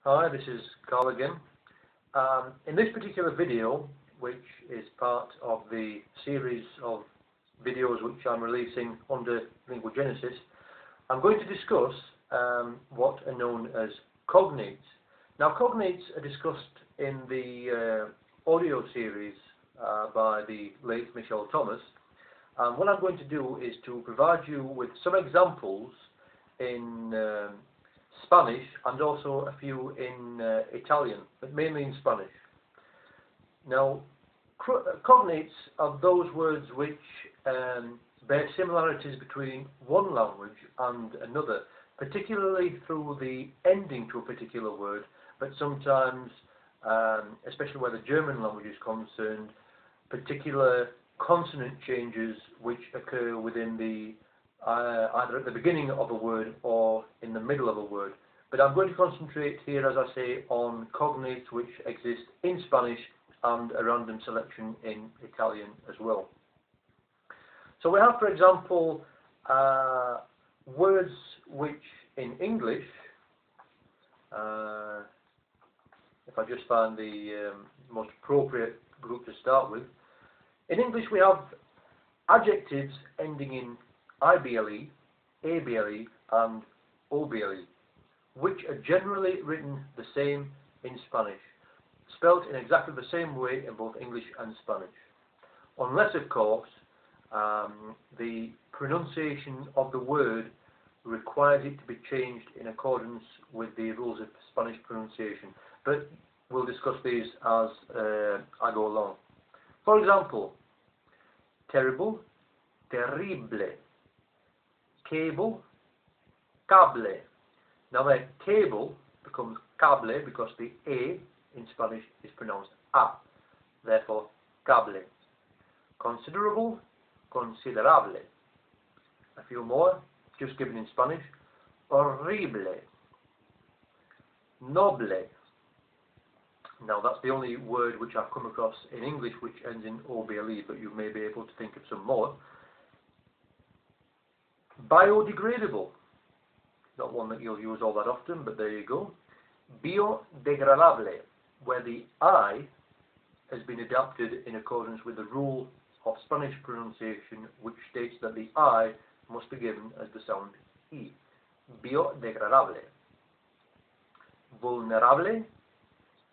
Hi, this is Carl again. In this particular video, which is part of the series of videos which I'm releasing under Lingua, I'm going to discuss what are known as cognates. Now, cognates are discussed in the audio series by the late Michel Thomas. What I'm going to do is to provide you with some examples in Spanish and also a few in Italian, but mainly in Spanish. Now, cognates are those words which bear similarities between one language and another, particularly through the ending to a particular word, but sometimes, especially where the German language is concerned, particular consonant changes which occur within the either at the beginning of a word or in the middle of a word. But I'm going to concentrate here, as I say, on cognates which exist in Spanish and a random selection in Italian as well. So we have, for example, words which in English, if I just find the most appropriate group to start with, in English we have adjectives ending in IBLE, ABLE and OBLE, which are generally written the same in Spanish, spelt in exactly the same way in both English and Spanish, unless of course the pronunciation of the word requires it to be changed in accordance with the rules of Spanish pronunciation, but we'll discuss these as I go along. For example, terrible, terrible, cable, cable. Now that cable becomes cable because the A in Spanish is pronounced A, therefore cable. Considerable, considerable. A few more, just given in Spanish. Horrible, noble. Now that's the only word which I've come across in English which ends in OBLE, but you may be able to think of some more. Biodegradable. Not one that you'll use all that often, but there you go. Biodegradable, where the I has been adapted in accordance with the rule of Spanish pronunciation, which states that the I must be given as the sound E. Biodegradable. Vulnerable,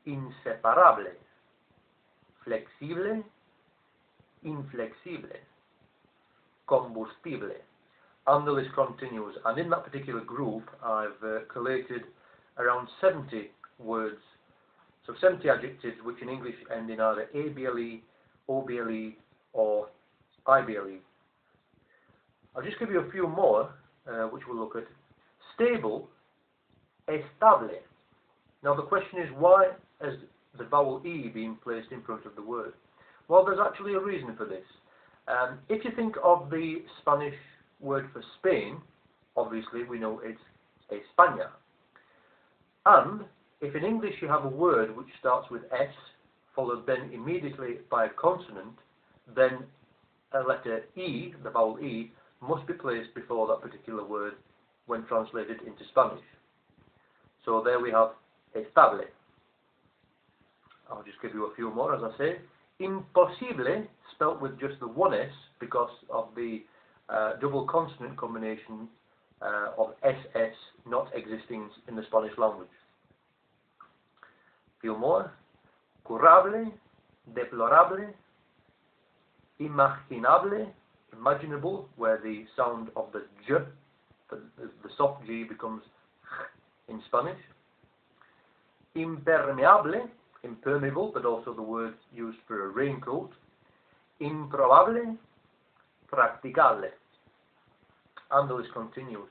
inseparable. Flexible, inflexible. Combustible. And the list continues, and in that particular group I've collated around 70 words, so 70 adjectives which in English end in either ABLE, OBLE or IBLE. I'll just give you a few more which we'll look at. Stable, estable. Now the question is, why has the vowel E been placed in front of the word? Well, there's actually a reason for this. If you think of the Spanish word for Spain, obviously we know it's España. And if in English you have a word which starts with S, followed then immediately by a consonant, then a letter E, the vowel E, must be placed before that particular word when translated into Spanish. So there we have estable. I'll just give you a few more, as I say. Imposible, spelt with just the one S because of the double consonant combination of SS not existing in the Spanish language. A few more. Curable, deplorable, imaginable, imaginable, where the sound of the J, the soft G, becomes in Spanish. Impermeable, impermeable, but also the word used for a raincoat. Improbable, practicable. And the list continues.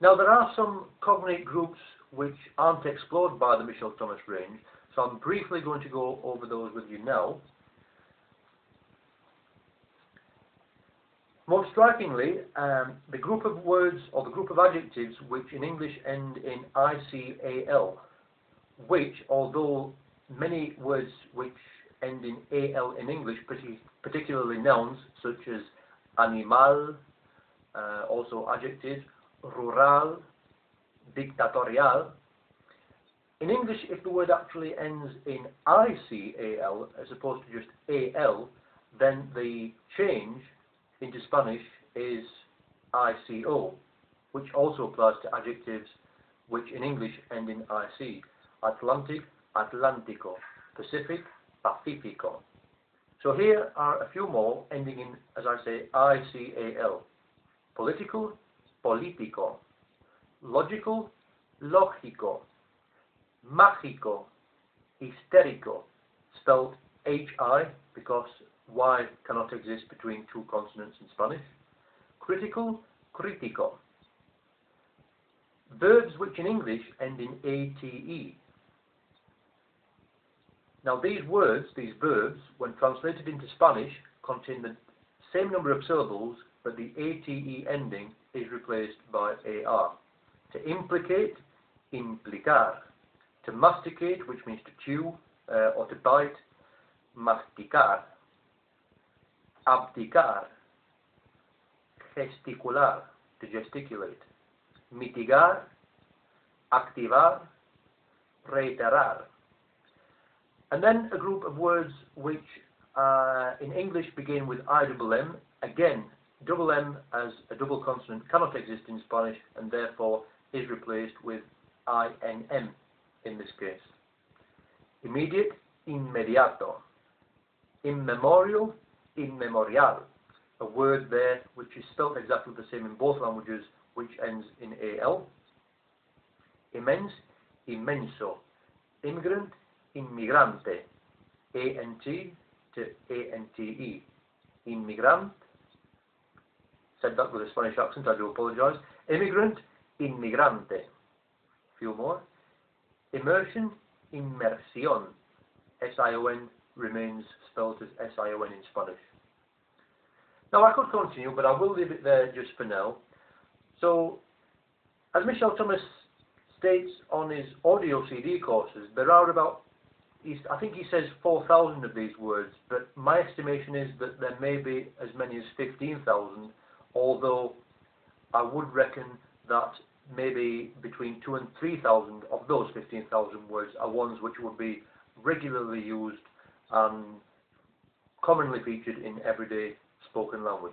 Now there are some cognate groups which aren't explored by the Michel Thomas range, so I'm briefly going to go over those with you now. Most strikingly, the group of words or the group of adjectives which in English end in ICAL, which, although many words which end in AL in English, particularly nouns such as animal, also adjectives, rural, dictatorial, In English, if the word actually ends in ICAL as opposed to just AL, then the change into Spanish is ICO, which also applies to adjectives which in English end in IC. Atlantic, Atlántico. Pacific, Pacífico. So here are a few more ending in, as I say, ICAL. Political, político. Logical, lógico. Mágico, hysterico, spelled HI because Y cannot exist between two consonants in Spanish. Critical, crítico. Verbs which in English end in ATE. Now these words, these verbs, when translated into Spanish, contain the same number of syllables, but the ATE ending is replaced by AR. To implicate, implicar. To masticate, which means to chew or to bite, masticar. Abdicar. Gesticular, to gesticulate. Mitigar, activar, reiterar. And then a group of words which in English begin with IMM. Again, double M as a double consonant cannot exist in Spanish and therefore is replaced with INM in this case. Immediate, inmediato. Immemorial, inmemorial. A word there which is spelled exactly the same in both languages, which ends in AL. Immense, inmenso. Immigrant, inmigrante. ANT to ANTE. Immigrant. Said that with a Spanish accent, I do apologize. Immigrant, inmigrante. A few more. Immersion, inmersión. SION remains spelled as SION in Spanish. Now I could continue, but I will leave it there just for now. So, as Michel Thomas states on his audio CD courses, there are about, I think he says 4,000 of these words, but my estimation is that there may be as many as 15,000, although I would reckon that maybe between 2,000 and 3,000 of those 15,000 words are ones which would be regularly used and commonly featured in everyday spoken language.